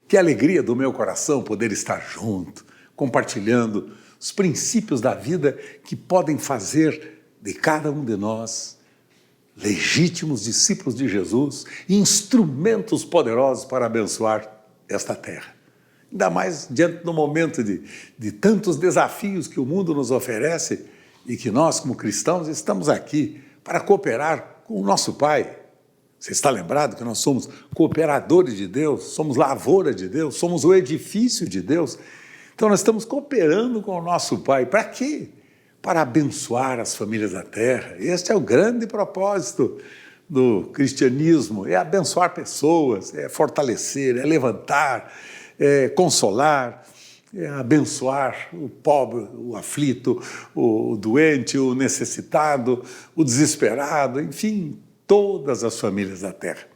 Que alegria do meu coração poder estar junto, compartilhando os princípios da vida que podem fazer de cada um de nós legítimos discípulos de Jesus e instrumentos poderosos para abençoar esta terra. Ainda mais diante do momento de tantos desafios que o mundo nos oferece e que nós, como cristãos, estamos aqui para cooperar com o nosso Pai. Você está lembrado que nós somos cooperadores de Deus, somos lavoura de Deus, somos o edifício de Deus. Então nós estamos cooperando com o nosso Pai. Para quê? Para abençoar as famílias da terra. Este é o grande propósito do cristianismo, é abençoar pessoas, é fortalecer, é levantar, é consolar, é abençoar o pobre, o aflito, o doente, o necessitado, o desesperado, enfim, todas as famílias da terra.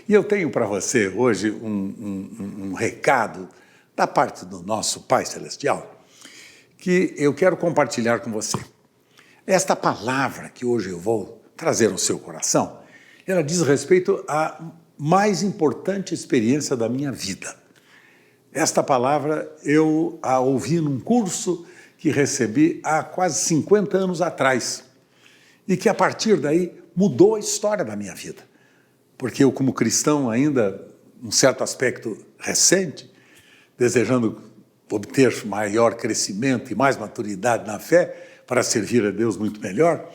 E eu tenho para você hoje um recado da parte do nosso Pai Celestial que eu quero compartilhar com você. Esta palavra que hoje eu vou trazer no seu coração, ela diz respeito à mais importante experiência da minha vida. Esta palavra eu a ouvi num curso que recebi há quase 50 anos atrás e que a partir daí mudou a história da minha vida. Porque eu, como cristão ainda, num certo aspecto recente, desejando obter maior crescimento e mais maturidade na fé para servir a Deus muito melhor,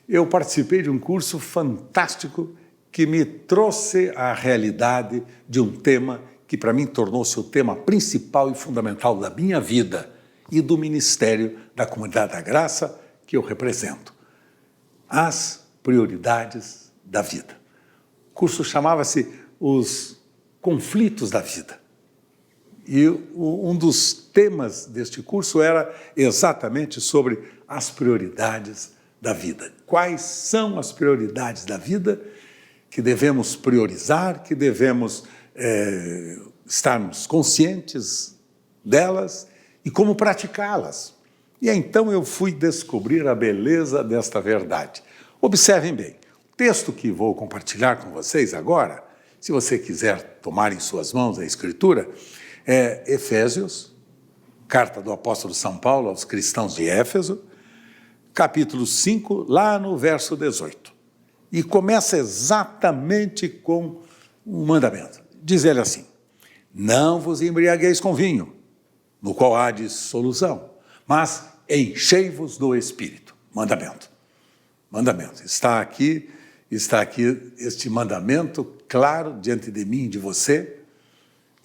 eu participei de um curso fantástico que me trouxe à realidade de um tema que para mim tornou-se o tema principal e fundamental da minha vida e do ministério da Comunidade da Graça que eu represento. As prioridades da vida. O curso chamava-se Os Conflitos da Vida. E um dos temas deste curso era exatamente sobre as prioridades da vida. Quais são as prioridades da vida que devemos priorizar, que devemos estarmos conscientes delas e como praticá-las. E então eu fui descobrir a beleza desta verdade. Observem bem, o texto que vou compartilhar com vocês agora, se você quiser tomar em suas mãos a Escritura, é Efésios, carta do apóstolo São Paulo aos cristãos de Éfeso, capítulo 5, lá no verso 18. E começa exatamente com um mandamento. Diz ele assim: não vos embriagueis com vinho, no qual há dissolução, mas enchei-vos do Espírito. Mandamento. Mandamento. Está aqui este mandamento claro diante de mim e de você,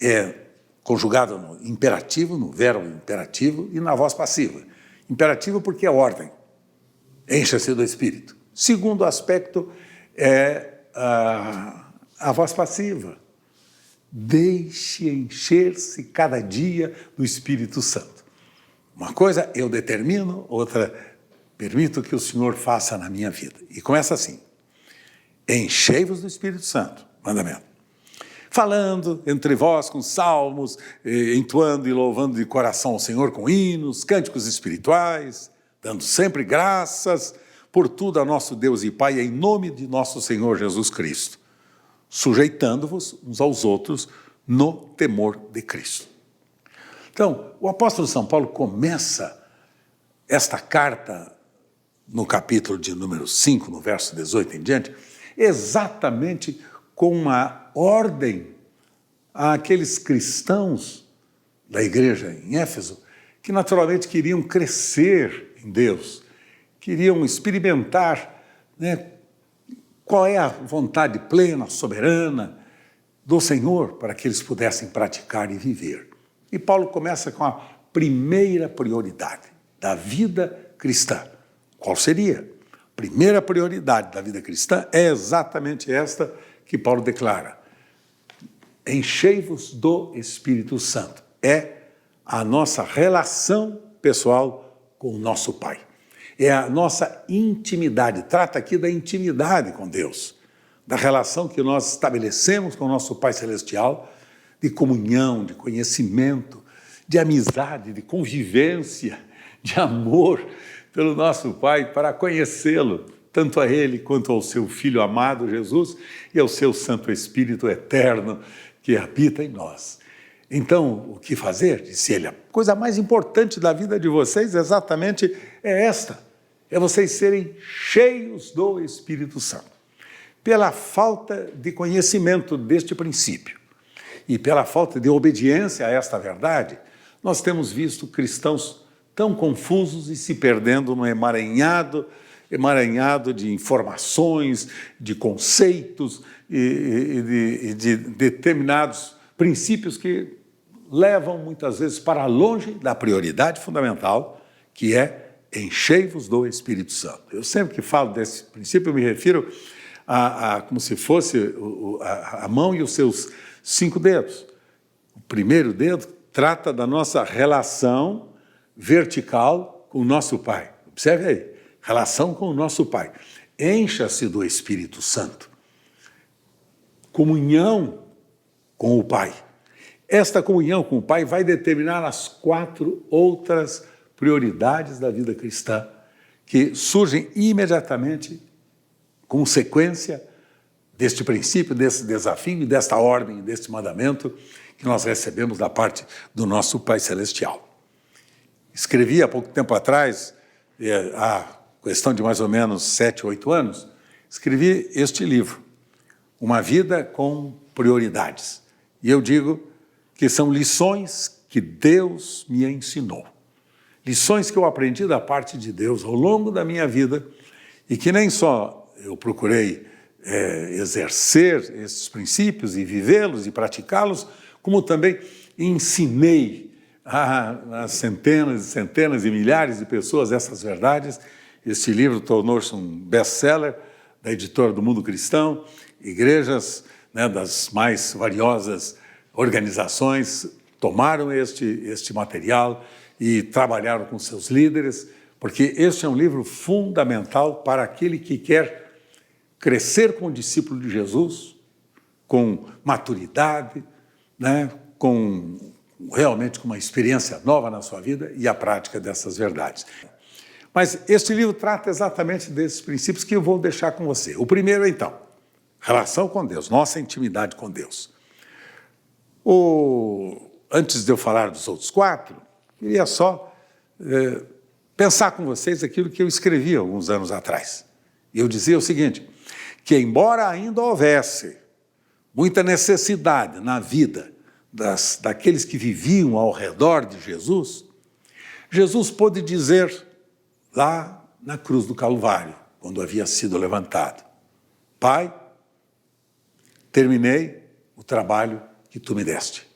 é conjugado no imperativo, no verbo imperativo e na voz passiva. Imperativo porque é ordem, encha-se do Espírito. Segundo aspecto é a voz passiva. Deixe encher-se cada dia do Espírito Santo. Uma coisa eu determino, outra permito que o Senhor faça na minha vida. E começa assim: enchei-vos do Espírito Santo, mandamento. Falando entre vós com salmos, entoando e louvando de coração ao Senhor com hinos, cânticos espirituais, dando sempre graças por tudo a nosso Deus e Pai, em nome de nosso Senhor Jesus Cristo, sujeitando-vos uns aos outros no temor de Cristo. Então, o apóstolo São Paulo começa esta carta no capítulo de número 5, no verso 18 em diante, exatamente com uma ordem àqueles cristãos da igreja em Éfeso que naturalmente queriam crescer em Deus, queriam experimentar, qual é a vontade plena, soberana do Senhor para que eles pudessem praticar e viver. E Paulo começa com a primeira prioridade da vida cristã. Qual seria? A primeira prioridade da vida cristã é exatamente esta que Paulo declara: enchei-vos do Espírito Santo. É a nossa relação pessoal com o nosso Pai. É a nossa intimidade. Trata aqui da intimidade com Deus, da relação que nós estabelecemos com o nosso Pai Celestial, de comunhão, de conhecimento, de amizade, de convivência, de amor pelo nosso Pai, para conhecê-lo, tanto a Ele quanto ao seu Filho amado Jesus e ao seu Santo Espírito eterno que habita em nós. Então, o que fazer? Disse ele, a coisa mais importante da vida de vocês exatamente é esta, é vocês serem cheios do Espírito Santo. Pela falta de conhecimento deste princípio e pela falta de obediência a esta verdade, nós temos visto cristãos tão confusos e se perdendo no emaranhado de informações, de conceitos e de determinados princípios que levam muitas vezes para longe da prioridade fundamental, que é enchei-vos do Espírito Santo. Eu sempre que falo desse princípio, eu me refiro a como se fosse a mão e os seus 5 dedos. O primeiro dedo trata da nossa relação vertical com o nosso Pai. Observe aí, relação com o nosso Pai. Encha-se do Espírito Santo. Comunhão com o Pai. Esta comunhão com o Pai vai determinar as 4 outras prioridades da vida cristã, que surgem imediatamente como sequência deste princípio, desse desafio e desta ordem, deste mandamento que nós recebemos da parte do nosso Pai Celestial. Escrevi há pouco tempo atrás, há questão de mais ou menos 7, 8 anos, escrevi este livro, Uma Vida com Prioridades. E eu digo que são lições que Deus me ensinou. Lições que eu aprendi da parte de Deus ao longo da minha vida e que nem só eu procurei exercer esses princípios e vivê-los e praticá-los, como também ensinei a centenas e centenas e milhares de pessoas essas verdades. Este livro tornou-se um best-seller da editora do Mundo Cristão. Igrejas, né, das mais variosas organizações tomaram este material e trabalharam com seus líderes, porque este é um livro fundamental para aquele que quer crescer como discípulo de Jesus, com maturidade, né, realmente com uma experiência nova na sua vida e a prática dessas verdades. Mas este livro trata exatamente desses princípios que eu vou deixar com você. O primeiro, então, relação com Deus, nossa intimidade com Deus. Antes de eu falar dos outros 4, queria só pensar com vocês aquilo que eu escrevi alguns anos atrás. E eu dizia o seguinte, que embora ainda houvesse muita necessidade na vida daqueles que viviam ao redor de Jesus, Jesus pôde dizer lá na cruz do Calvário, quando havia sido levantado, Pai, terminei o trabalho que tu me deste.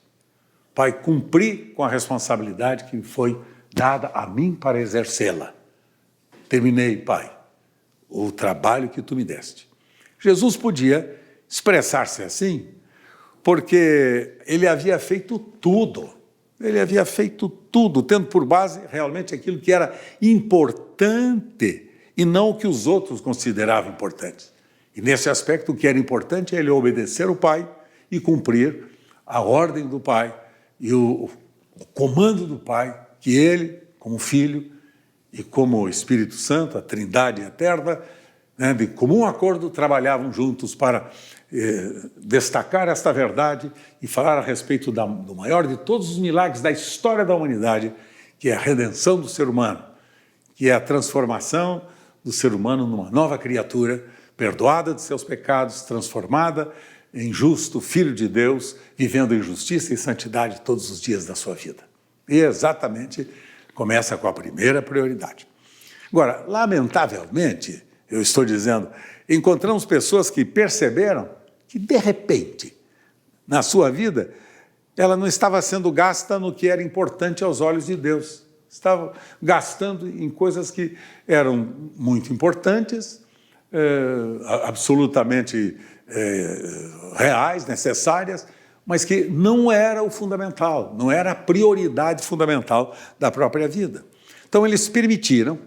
Pai, cumpri com a responsabilidade que foi dada a mim para exercê-la. Terminei, Pai, o trabalho que tu me deste. Jesus podia expressar-se assim, porque ele havia feito tudo. Ele havia feito tudo, tendo por base realmente aquilo que era importante e não o que os outros consideravam importante. E nesse aspecto, o que era importante é ele obedecer o Pai e cumprir a ordem do Pai e o comando do Pai, que ele, como Filho e como Espírito Santo, a Trindade eterna, né, de comum acordo, trabalhavam juntos para destacar esta verdade e falar a respeito do maior de todos os milagres da história da humanidade, que é a redenção do ser humano, que é a transformação do ser humano numa nova criatura, perdoada de seus pecados, transformada em justo filho de Deus, vivendo em justiça e santidade todos os dias da sua vida. E exatamente começa com a primeira prioridade. Agora, lamentavelmente, eu estou dizendo, encontramos pessoas que perceberam que, de repente, na sua vida, ela não estava sendo gasta no que era importante aos olhos de Deus. Estava gastando em coisas que eram muito importantes, absolutamente reais, necessárias, mas que não era o fundamental, não era a prioridade fundamental da própria vida. Então, eles permitiram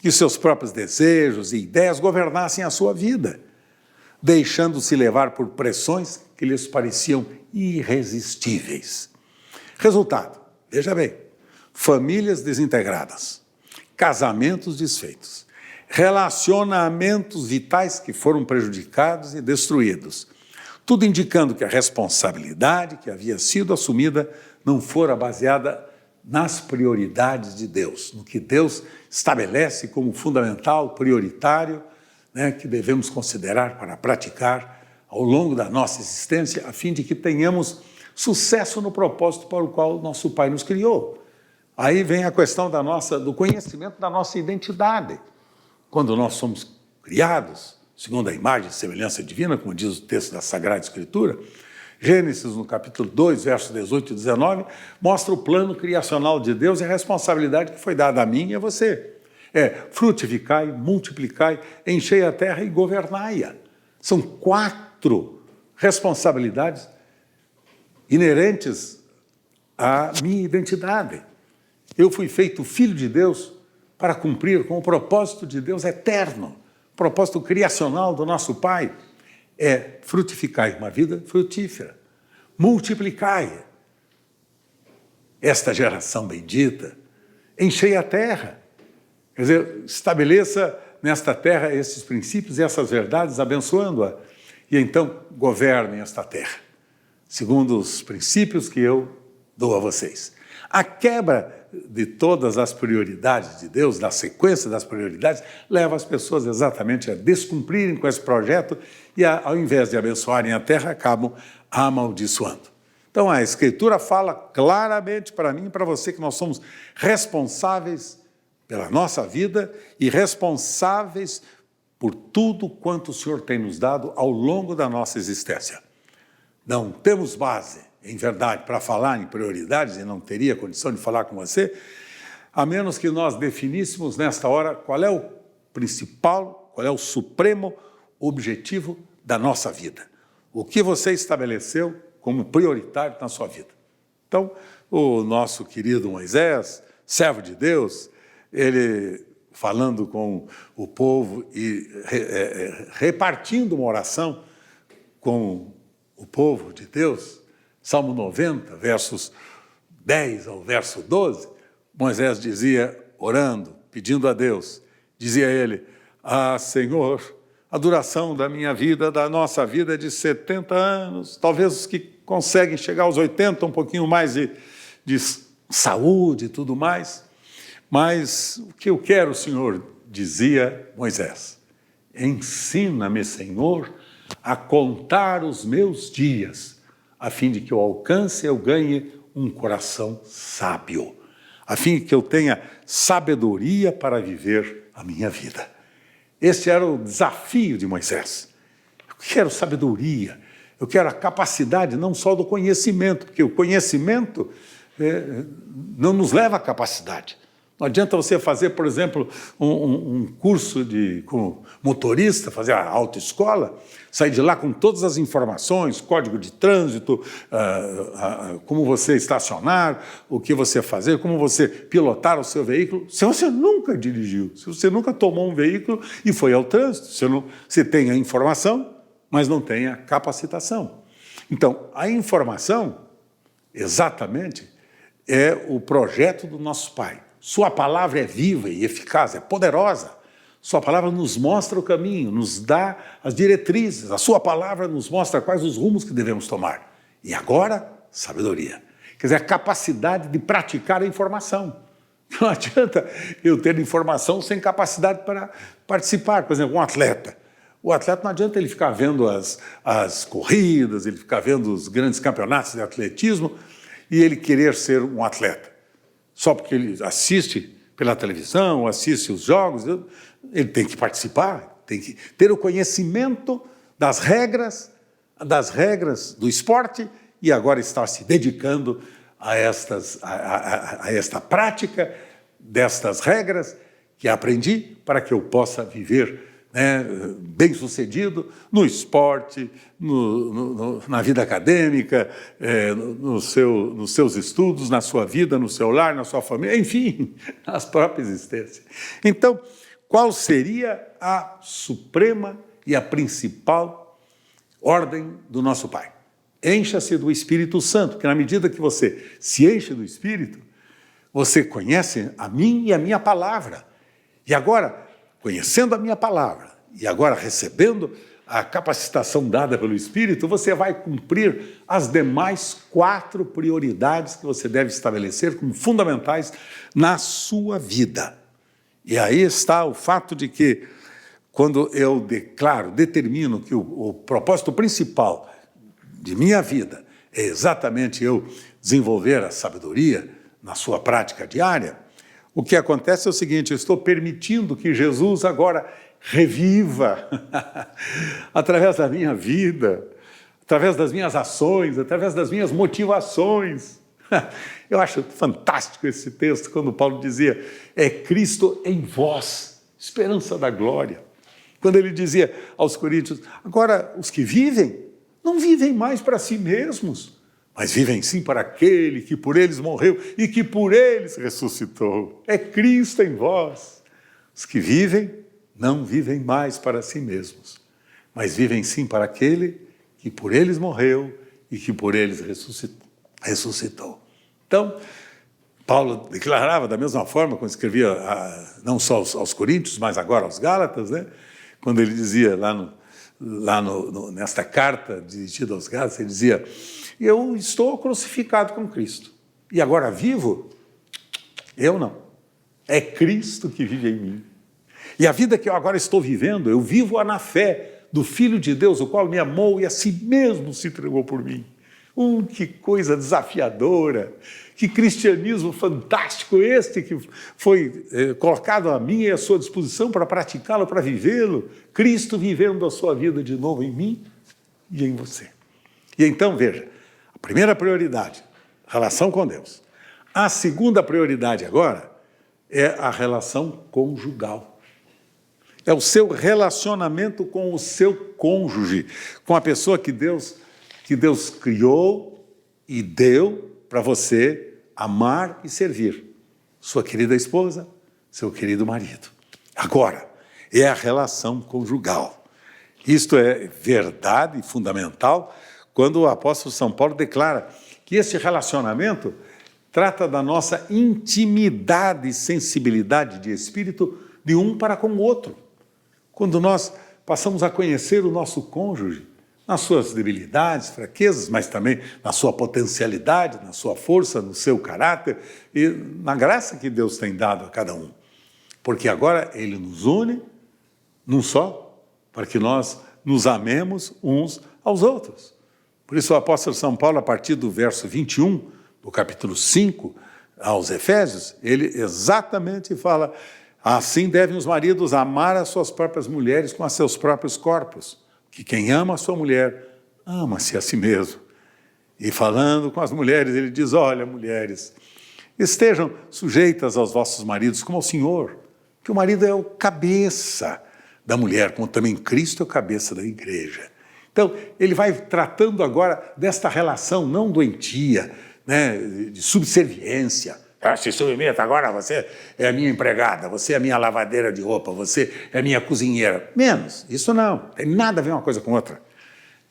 que seus próprios desejos e ideias governassem a sua vida, deixando-se levar por pressões que lhes pareciam irresistíveis. Resultado, veja bem, famílias desintegradas, casamentos desfeitos, relacionamentos vitais que foram prejudicados e destruídos, tudo indicando que a responsabilidade que havia sido assumida não fora baseada nas prioridades de Deus, no que Deus estabelece como fundamental, prioritário, né, que devemos considerar para praticar ao longo da nossa existência, a fim de que tenhamos sucesso no propósito para o qual nosso Pai nos criou. Aí vem a questão do conhecimento da nossa identidade. Quando nós somos criados, segundo a imagem e semelhança divina, como diz o texto da Sagrada Escritura, Gênesis, no capítulo 2, versos 18 e 19, mostra o plano criacional de Deus e a responsabilidade que foi dada a mim e a você. Frutificai, multiplicai, enchei a terra e governai-a. São 4 responsabilidades inerentes à minha identidade. Eu fui feito filho de Deus para cumprir com o propósito de Deus eterno, o propósito criacional do nosso Pai. Frutificai uma vida frutífera, multiplicai esta geração bendita, enchei a terra. Quer dizer, estabeleça nesta terra esses princípios e essas verdades, abençoando-a, e então governem esta terra, segundo os princípios que eu dou a vocês. A quebra de todas as prioridades de Deus, da sequência das prioridades, leva as pessoas exatamente a descumprirem com esse projeto e, ao invés de abençoarem a terra, acabam amaldiçoando. Então, a Escritura fala claramente para mim e para você que nós somos responsáveis pela nossa vida e responsáveis por tudo quanto o Senhor tem nos dado ao longo da nossa existência. Não temos base, em verdade, para falar em prioridades, e não teria condição de falar com você, a menos que nós definíssemos nesta hora qual é o principal, qual é o supremo objetivo da nossa vida. O que você estabeleceu como prioritário na sua vida. Então, o nosso querido Moisés, servo de Deus, ele falando com o povo e repartindo uma oração com o povo de Deus, Salmo 90, versos 10 ao verso 12, Moisés dizia, orando, pedindo a Deus, dizia ele, Senhor, a duração da minha vida, da nossa vida é de 70 anos, talvez os que conseguem chegar aos 80, um pouquinho mais de saúde e tudo mais, mas o que eu quero, Senhor, dizia Moisés, ensina-me, Senhor, a contar os meus dias, a fim de que eu alcance e eu ganhe um coração sábio, a fim de que eu tenha sabedoria para viver a minha vida. Este era o desafio de Moisés. Eu quero sabedoria, eu quero a capacidade não só do conhecimento, porque o conhecimento não nos leva à capacidade. Não adianta você fazer, por exemplo, um curso com motorista, fazer a autoescola, sair de lá com todas as informações, código de trânsito, como você estacionar, o que você fazer, como você pilotar o seu veículo, se você nunca dirigiu, se você nunca tomou um veículo e foi ao trânsito, você tem a informação, mas não tem a capacitação. Então, a informação, exatamente, é o projeto do nosso Pai. Sua palavra é viva e eficaz, é poderosa. Sua palavra nos mostra o caminho, nos dá as diretrizes. A sua palavra nos mostra quais os rumos que devemos tomar. E agora, sabedoria. Quer dizer, a capacidade de praticar a informação. Não adianta eu ter informação sem capacidade para participar. Por exemplo, um atleta. O atleta não adianta ele ficar vendo as corridas, ele ficar vendo os grandes campeonatos de atletismo e ele querer ser um atleta. Só porque ele assiste pela televisão, assiste os jogos, ele tem que participar, tem que ter o conhecimento das regras do esporte e agora está se dedicando a esta prática destas regras que aprendi para que eu possa viver bem-sucedido no esporte, na vida acadêmica, nos seus estudos, na sua vida, no seu lar, na sua família, enfim, na própria existência. Então, qual seria a suprema e a principal ordem do nosso Pai? Encha-se do Espírito Santo, porque na medida que você se enche do Espírito, você conhece a mim e a minha palavra. E agora, conhecendo a minha palavra e agora recebendo a capacitação dada pelo Espírito, você vai cumprir as demais 4 prioridades que você deve estabelecer como fundamentais na sua vida. E aí está o fato de que, quando eu determino que o propósito principal de minha vida é exatamente eu desenvolver a sabedoria na sua prática diária, o que acontece é o seguinte: eu estou permitindo que Jesus agora reviva, através da minha vida, através das minhas ações, através das minhas motivações. Eu acho fantástico esse texto, quando Paulo dizia, é Cristo em vós, esperança da glória. Quando ele dizia aos coríntios, agora os que vivem, não vivem mais para si mesmos, mas vivem sim para aquele que por eles morreu e que por eles ressuscitou. É Cristo em vós. Os que vivem, não vivem mais para si mesmos, mas vivem sim para aquele que por eles morreu e que por eles ressuscitou. Então, Paulo declarava da mesma forma, quando escrevia não só aos Coríntios, mas agora aos Gálatas, né? Quando ele dizia nesta carta dirigida aos Gálatas, ele dizia, eu estou crucificado com Cristo, e agora vivo? Eu não. É Cristo que vive em mim. E a vida que eu agora estou vivendo, eu vivo-a na fé do Filho de Deus, o qual me amou e a si mesmo se entregou por mim. Que coisa desafiadora, que cristianismo fantástico este que foi colocado a mim e à sua disposição para praticá-lo, para vivê-lo. Cristo vivendo a sua vida de novo em mim e em você. E então, veja, a primeira prioridade, relação com Deus. A segunda prioridade agora é a relação conjugal. É o seu relacionamento com o seu cônjuge, com a pessoa que Deus criou e deu para você amar e servir. Sua querida esposa, seu querido marido. Agora, é a relação conjugal. Isto é verdade e fundamental quando o apóstolo São Paulo declara que esse relacionamento trata da nossa intimidade e sensibilidade de espírito de um para com o outro. Quando nós passamos a conhecer o nosso cônjuge, nas suas debilidades, fraquezas, mas também na sua potencialidade, na sua força, no seu caráter e na graça que Deus tem dado a cada um. Porque agora Ele nos une num só, para que nós nos amemos uns aos outros. Por isso o apóstolo São Paulo, a partir do verso 21, do capítulo 5, aos Efésios, ele exatamente fala, assim devem os maridos amar as suas próprias mulheres com os seus próprios corpos. Que quem ama a sua mulher, ama-se a si mesmo. E falando com as mulheres, ele diz, olha, mulheres, estejam sujeitas aos vossos maridos como ao Senhor, que o marido é o cabeça da mulher, como também Cristo é o cabeça da igreja. Então, ele vai tratando agora desta relação não doentia, né, de subserviência. Se submeta agora, você é a minha empregada, você é a minha lavadeira de roupa, você é a minha cozinheira. Menos, isso não, tem nada a ver uma coisa com outra.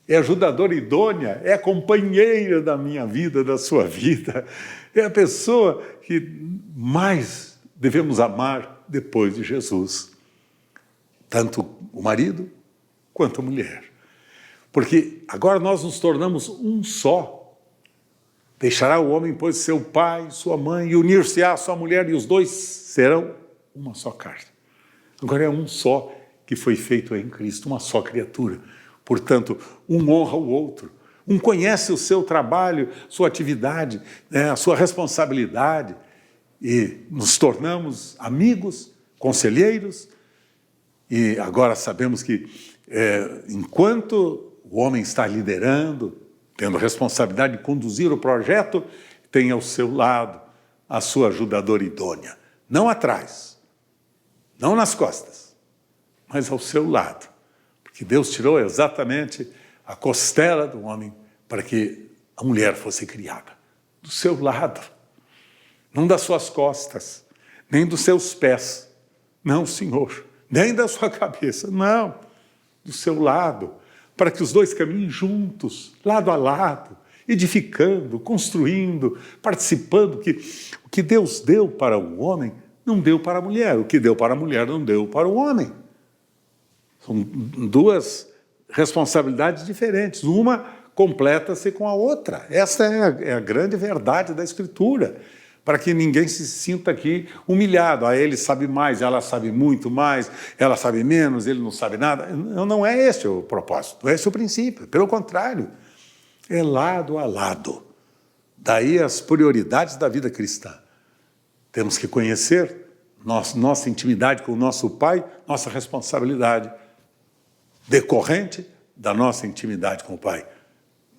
É ajudadora idônea, é a companheira da minha vida, da sua vida. É a pessoa que mais devemos amar depois de Jesus. Tanto o marido quanto a mulher. Porque agora nós nos tornamos um só. Deixará o homem, pois, seu pai, sua mãe, e unir-se-á à sua mulher, e os dois serão uma só carne. Agora é um só que foi feito em Cristo, uma só criatura. Portanto, um honra o outro. Um conhece o seu trabalho, sua atividade, a sua responsabilidade, e nos tornamos amigos, conselheiros, e agora sabemos que, enquanto o homem está liderando, tendo a responsabilidade de conduzir o projeto, tem ao seu lado a sua ajudadora idônea. Não atrás, não nas costas, mas ao seu lado. Porque Deus tirou exatamente a costela do homem para que a mulher fosse criada. Do seu lado, não das suas costas, nem dos seus pés. Não, Senhor, nem da sua cabeça, não, do seu lado. Para que os dois caminhem juntos, lado a lado, edificando, construindo, participando, que o que Deus deu para o homem não deu para a mulher, o que deu para a mulher não deu para o homem. São duas responsabilidades diferentes. Uma completa-se com a outra. Essa é a grande verdade da Escritura, para que ninguém se sinta aqui humilhado. Ele sabe mais, ela sabe muito mais, ela sabe menos, ele não sabe nada. Não é esse o propósito, não é esse o princípio. Pelo contrário, é lado a lado. Daí as prioridades da vida cristã. Temos que conhecer nossa intimidade com o nosso Pai, nossa responsabilidade decorrente da nossa intimidade com o Pai.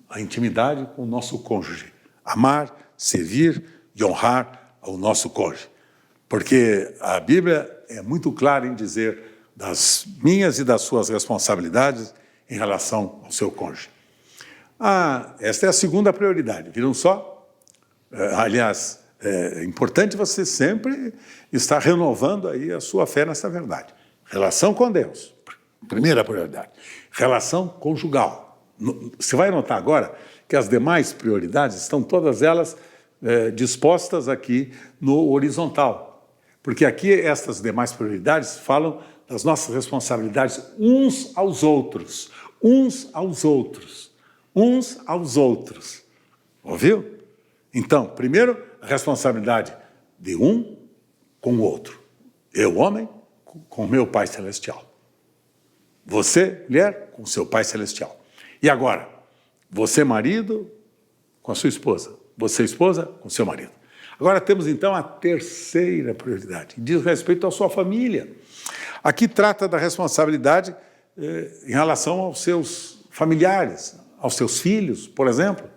A intimidade com o nosso cônjuge. Amar, servir e honrar ao nosso cônjuge. Porque a Bíblia é muito clara em dizer das minhas e das suas responsabilidades em relação ao seu cônjuge. Esta é a segunda prioridade. Viram só? Aliás, é importante você sempre estar renovando aí a sua fé nessa verdade. Relação com Deus, primeira prioridade. Relação conjugal. Você vai notar agora que as demais prioridades estão todas elas dispostas aqui no horizontal. Porque aqui estas demais prioridades falam das nossas responsabilidades uns aos outros. Uns aos outros. Uns aos outros. Ouviu? Então, primeiro, a responsabilidade de um com o outro. Eu, homem, com o meu Pai Celestial. Você, mulher, com o seu Pai Celestial. E agora, você, marido, com a sua esposa. Você, esposa, com o seu marido. Agora temos, então, a terceira prioridade, que diz respeito à sua família. Aqui trata da responsabilidade em relação aos seus familiares, aos seus filhos, por exemplo.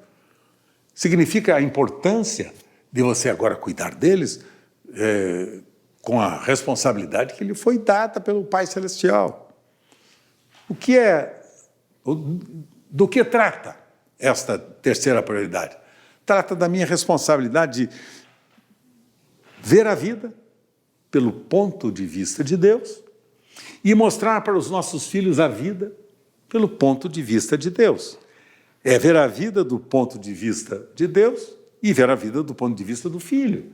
Significa a importância de você agora cuidar deles com a responsabilidade que lhe foi dada pelo Pai Celestial. Do que trata esta terceira prioridade? Trata da minha responsabilidade de ver a vida pelo ponto de vista de Deus e mostrar para os nossos filhos a vida pelo ponto de vista de Deus. É ver a vida do ponto de vista de Deus e ver a vida do ponto de vista do filho.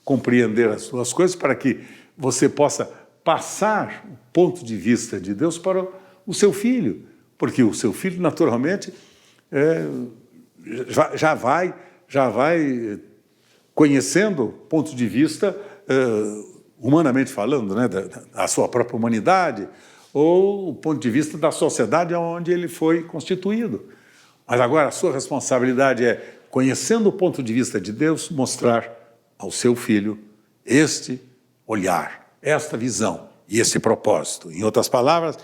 Compreender as suas coisas para que você possa passar o ponto de vista de Deus para o seu filho. Porque o seu filho, naturalmente, já vai conhecendo o ponto de vista, humanamente falando, né, da sua própria humanidade, ou o ponto de vista da sociedade onde ele foi constituído. Mas agora a sua responsabilidade é, conhecendo o ponto de vista de Deus, mostrar ao seu filho este olhar, esta visão e esse propósito. Em outras palavras,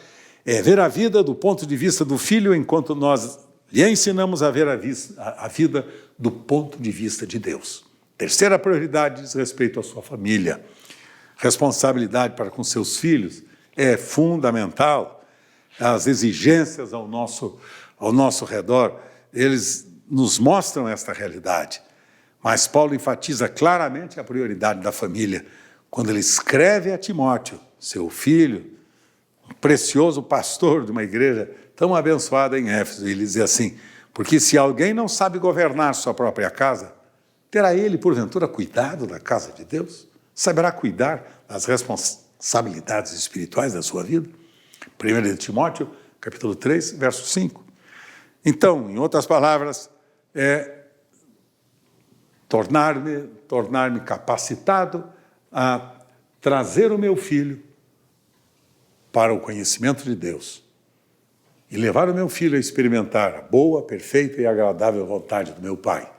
é ver a vida do ponto de vista do filho enquanto nós lhe ensinamos a ver a vida do ponto de vista de Deus. Terceira prioridade diz respeito à sua família. Responsabilidade para com seus filhos é fundamental. As exigências ao nosso redor, eles nos mostram esta realidade. Mas Paulo enfatiza claramente a prioridade da família quando ele escreve a Timóteo, seu filho, um precioso pastor de uma igreja tão abençoada em Éfeso. Ele diz assim: porque se alguém não sabe governar sua própria casa, terá ele, porventura, cuidado da casa de Deus? Saberá cuidar das responsabilidades espirituais da sua vida? 1 Timóteo, capítulo 3, verso 5. Então, em outras palavras, é tornar-me capacitado a trazer o meu filho para o conhecimento de Deus e levar o meu filho a experimentar a boa, perfeita e agradável vontade do meu Pai.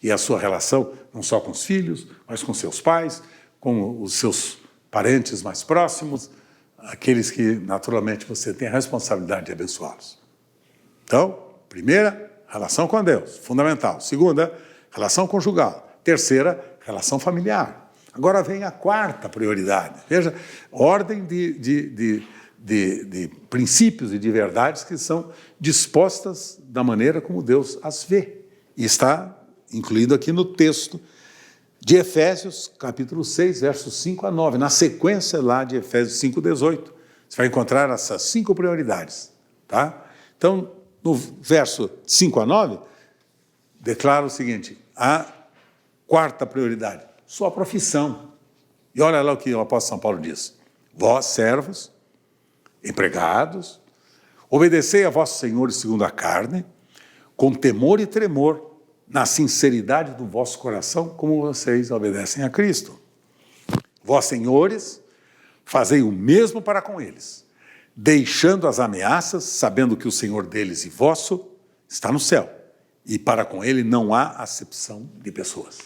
E a sua relação não só com os filhos, mas com seus pais, com os seus parentes mais próximos, aqueles que, naturalmente, você tem a responsabilidade de abençoá-los. Então, primeira, relação com Deus, fundamental. Segunda, relação conjugal. Terceira, relação familiar. Agora vem a quarta prioridade. Veja, ordem de princípios e de verdades que são dispostas da maneira como Deus as vê. E está incluído aqui no texto de Efésios, capítulo 6, versos 5 a 9, na sequência lá de Efésios 5, 18. Você vai encontrar essas 5 prioridades. Tá? Então, no verso 5 a 9, declara o seguinte: a quarta prioridade, sua profissão. E olha lá o que o apóstolo São Paulo diz: vós, servos, empregados, Obedecei a vossos senhores segundo a carne, com temor e tremor, na sinceridade do vosso coração, como vocês obedecem a Cristo. Vós, senhores, fazei o mesmo para com eles, deixando as ameaças, sabendo que o Senhor deles e vosso está no céu, e para com ele não há acepção de pessoas.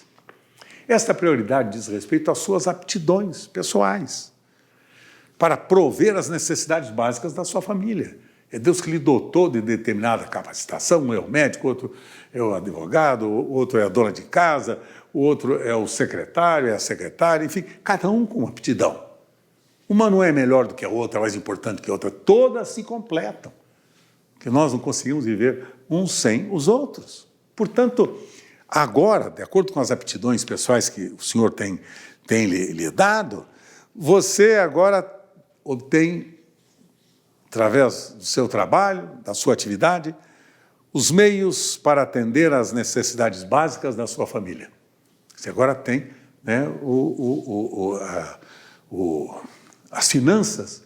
Esta prioridade diz respeito às suas aptidões pessoais, para prover as necessidades básicas da sua família. É Deus que lhe dotou de determinada capacitação, um é o médico, outro é o advogado, outro é a dona de casa, o outro é o secretário, é a secretária, enfim, cada um com uma aptidão. Uma não é melhor do que a outra, mais importante que a outra, todas se completam, porque nós não conseguimos viver uns sem os outros. Portanto, agora, de acordo com as aptidões pessoais que o Senhor tem lhe dado, você agora obtém, através do seu trabalho, da sua atividade, os meios para atender às necessidades básicas da sua família. Você agora tem, né, as finanças,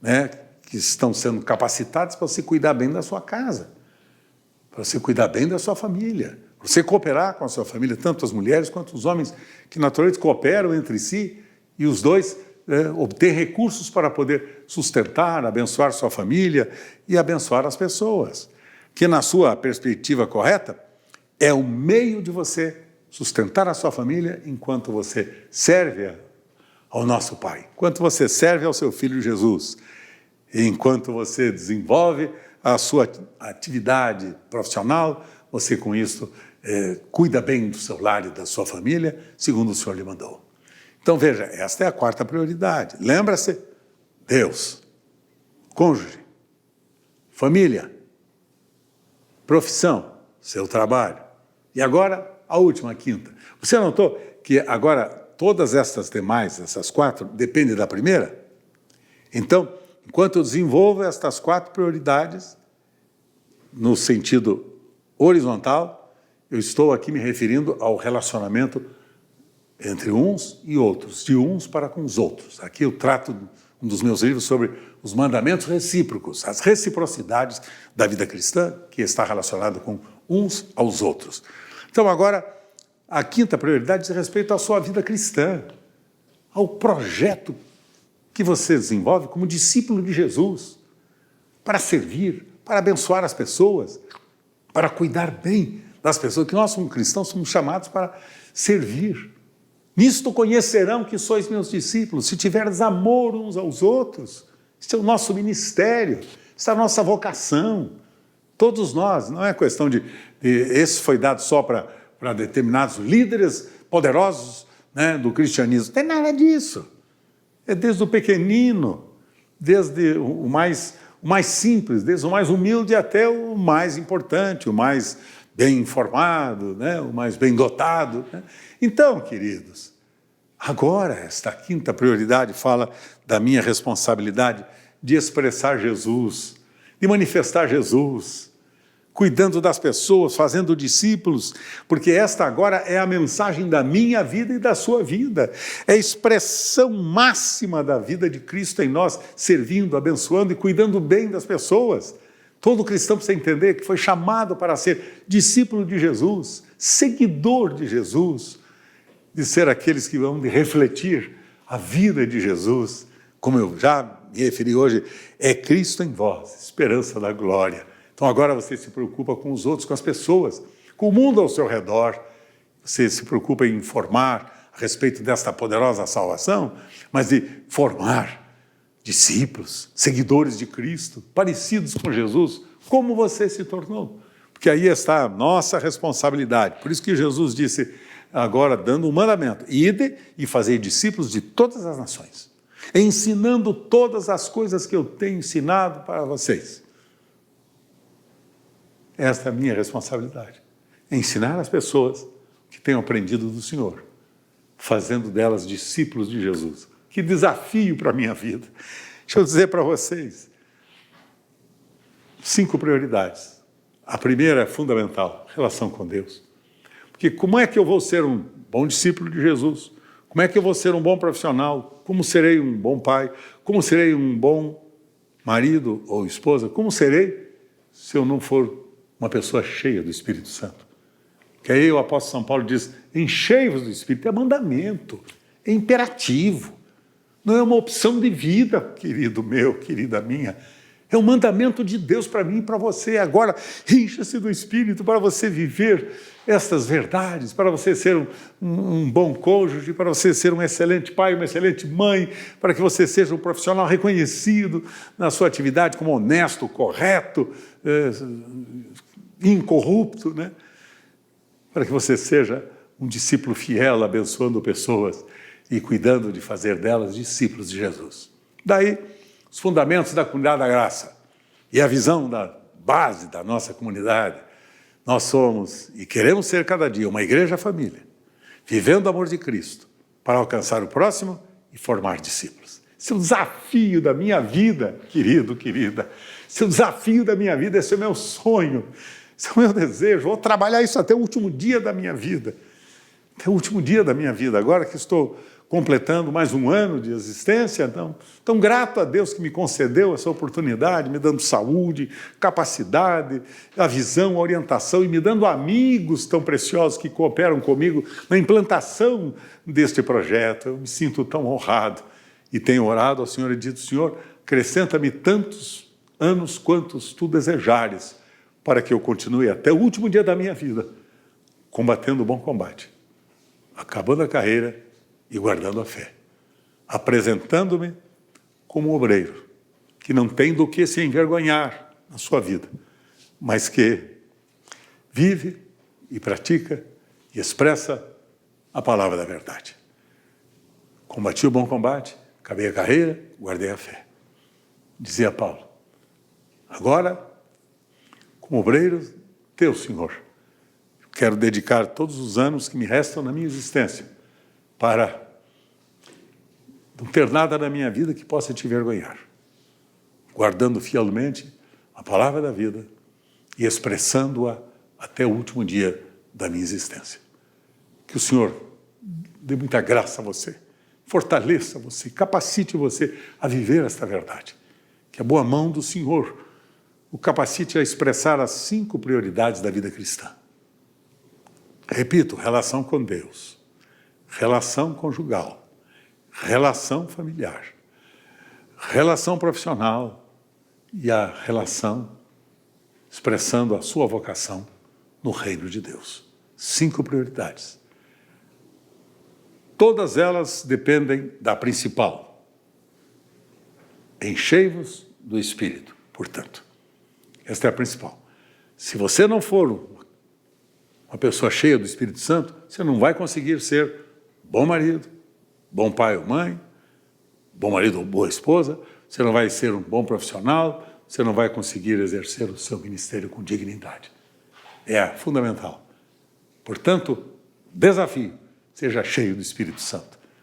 né, que estão sendo capacitadas para você cuidar bem da sua casa, para você cuidar bem da sua família, para você cooperar com a sua família, tanto as mulheres quanto os homens, que naturalmente cooperam entre si, e os dois obter recursos para poder sustentar, abençoar sua família e abençoar as pessoas, que na sua perspectiva correta é o meio de você sustentar a sua família enquanto você serve ao nosso Pai, enquanto você serve ao seu Filho Jesus, e enquanto você desenvolve a sua atividade profissional, você com isso cuida bem do seu lar e da sua família, segundo o Senhor lhe mandou. Então veja, esta é a quarta prioridade. Lembra-se, Deus, cônjuge, família, profissão, seu trabalho. E agora, a última, a quinta. Você notou que agora todas estas demais, essas quatro, dependem da primeira? Então, enquanto eu desenvolvo estas quatro prioridades, no sentido horizontal, eu estou aqui me referindo ao relacionamento entre uns e outros, de uns para com os outros. Aqui eu trato um dos meus livros sobre os mandamentos recíprocos, as reciprocidades da vida cristã, que está relacionado com uns aos outros. Então, agora, a quinta prioridade diz respeito à sua vida cristã, ao projeto que você desenvolve como discípulo de Jesus, para servir, para abençoar as pessoas, para cuidar bem das pessoas, que nós, como cristãos, somos chamados para servir. Nisto conhecerão que sois meus discípulos, se tiverdes amor uns aos outros. Este é o nosso ministério, esta é a nossa vocação. Todos nós, não é questão de esse foi dado só para determinados líderes poderosos, né, do cristianismo. Não tem nada disso. É desde o pequenino, desde o mais simples, desde o mais humilde até o mais importante, o mais bem informado, né, o mais bem dotado. Né? Então, queridos, agora esta quinta prioridade fala da minha responsabilidade de expressar Jesus, de manifestar Jesus, cuidando das pessoas, fazendo discípulos, porque esta agora é a mensagem da minha vida e da sua vida. É a expressão máxima da vida de Cristo em nós, servindo, abençoando e cuidando bem das pessoas. Todo cristão precisa entender que foi chamado para ser discípulo de Jesus, seguidor de Jesus, de ser aqueles que vão refletir a vida de Jesus. Como eu já me referi hoje, é Cristo em vós, esperança da glória. Então agora você se preocupa com os outros, com as pessoas, com o mundo ao seu redor. Você se preocupa em informar a respeito desta poderosa salvação, mas de formar discípulos, seguidores de Cristo, parecidos com Jesus, como você se tornou. Porque aí está a nossa responsabilidade. Por isso que Jesus disse, agora dando um mandamento, ide e fazei discípulos de todas as nações, ensinando todas as coisas que eu tenho ensinado para vocês. Esta é a minha responsabilidade, ensinar as pessoas que tenham aprendido do Senhor, fazendo delas discípulos de Jesus. Que desafio para a minha vida. Deixa eu dizer para vocês, 5 prioridades. A primeira é fundamental, relação com Deus. Porque como é que eu vou ser um bom discípulo de Jesus? Como é que eu vou ser um bom profissional? Como serei um bom pai? Como serei um bom marido ou esposa, como serei se eu não for uma pessoa cheia do Espírito Santo? Que aí o apóstolo São Paulo diz, enchei-vos do Espírito, é mandamento, é imperativo, não é uma opção de vida, querido meu, querida minha, é um mandamento de Deus para mim e para você. Agora, encha-se do Espírito para você viver estas verdades, para você ser um bom cônjuge, para você ser um excelente pai, uma excelente mãe, para que você seja um profissional reconhecido na sua atividade como honesto, correto, incorrupto, né? Para que você seja um discípulo fiel, abençoando pessoas e cuidando de fazer delas discípulos de Jesus. Daí, os fundamentos da comunidade da graça e a visão da base da nossa comunidade. Nós somos e queremos ser cada dia uma igreja-família, vivendo o amor de Cristo para alcançar o próximo e formar discípulos. Esse é o desafio da minha vida, querido, querida. Esse é o desafio da minha vida, esse é o meu sonho, esse é o meu desejo. Vou trabalhar isso até o último dia da minha vida. Até o último dia da minha vida. Agora que estou completando mais um ano de existência, tão grato a Deus que me concedeu essa oportunidade, me dando saúde, capacidade, a visão, a orientação e me dando amigos tão preciosos que cooperam comigo na implantação deste projeto. Eu me sinto tão honrado e tenho orado ao Senhor e dito, Senhor, acrescenta-me tantos anos quantos tu desejares, para que eu continue até o último dia da minha vida, combatendo o bom combate, acabando a carreira e guardando a fé, apresentando-me como um obreiro, que não tem do que se envergonhar na sua vida, mas que vive e pratica e expressa a palavra da verdade. Combati o bom combate, acabei a carreira, guardei a fé. Dizia Paulo, agora, como obreiro teu, Senhor, quero dedicar todos os anos que me restam na minha existência para não ter nada na minha vida que possa te envergonhar, guardando fielmente a palavra da vida e expressando-a até o último dia da minha existência. Que o Senhor dê muita graça a você, fortaleça você, capacite você a viver esta verdade. Que a boa mão do Senhor o capacite a expressar as 5 prioridades da vida cristã. Repito, relação com Deus, relação conjugal, relação familiar, relação profissional e a relação expressando a sua vocação no reino de Deus. 5 prioridades. Todas elas dependem da principal. Enchei-vos do Espírito, portanto. Esta é a principal. Se você não for uma pessoa cheia do Espírito Santo, você não vai conseguir ser bom marido, bom pai ou mãe, bom marido ou boa esposa, você não vai ser um bom profissional, você não vai conseguir exercer o seu ministério com dignidade. É fundamental. Portanto, desafio, seja cheio do Espírito Santo.